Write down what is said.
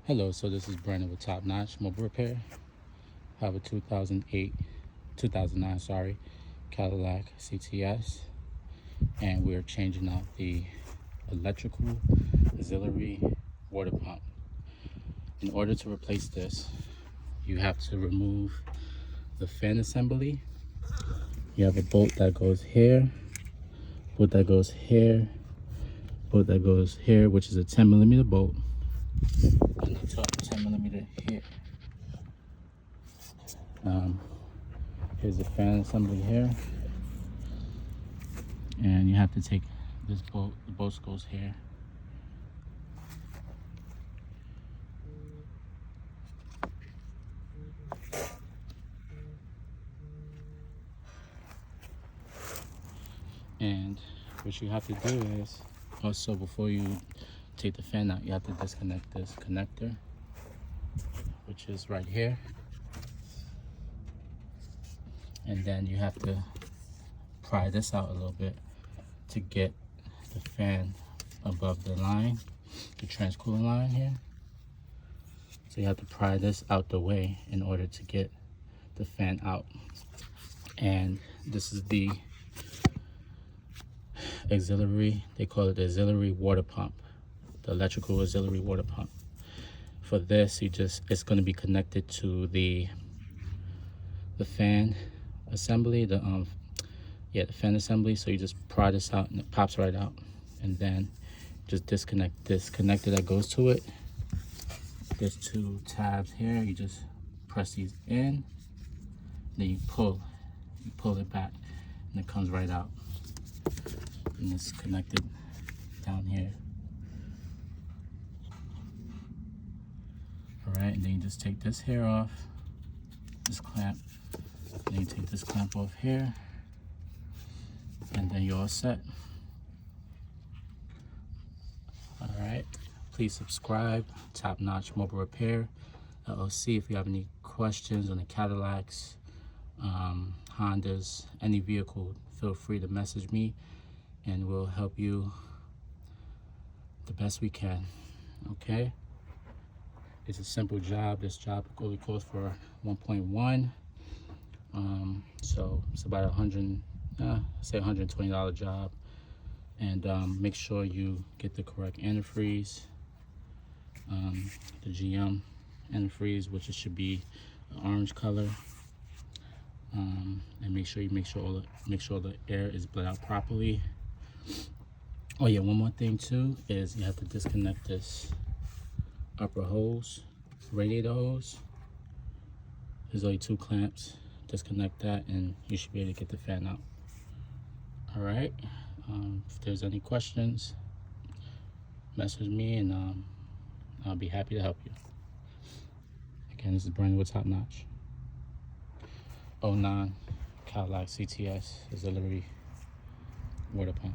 Hello, so this is Brandon with Top Notch Mobile Repair. I have a 2009, Cadillac CTS, and we're changing out the electrical auxiliary water pump. In order to replace this, you have to remove the fan assembly. You have a bolt that goes here, bolt that goes here, bolt that goes here, which is a 10mm bolt, and the top 10mm here. Here's the fan assembly here, and you have to take this bolt. The bolt goes here. And what you have to do is, also before you take the fan out, you have to disconnect this connector, which is right here. And then you have to pry this out a little bit to get the fan above the line, the transcooler line here. So you have to pry this out the way in order to get the fan out. And this is the auxiliary, they call it the auxiliary water pump, the electrical auxiliary water pump. For this, it's going to be connected to the fan assembly, the fan assembly. So you just pry this out and it pops right out, and then just disconnect this connector that goes to it. There's two tabs here. You just press these in, then you pull it back, and it comes right out, and it's connected down here. All right, and then you just take this hair off, this clamp. Then you take this clamp off here, and then you're all set. All right, please subscribe. Top Notch Mobile Repair LLC. If you have any questions on the Cadillacs, Hondas, any vehicle, feel free to message me, and we'll help you the best we can. Okay, it's a simple job. This job only costs for 1.1. So it's about $120 job. And make sure you get the correct antifreeze, the GM antifreeze, which it should be an orange color. And make sure the air is bled out properly. Oh yeah, one more thing too is you have to disconnect this upper hose, radiator hose. There's only two clamps. Disconnect that, and you should be able to get the fan out. All right. If there's any questions, message me, and I'll be happy to help you. Again, this is Brandon with Top Notch. 09 Cadillac CTS auxiliary water pump.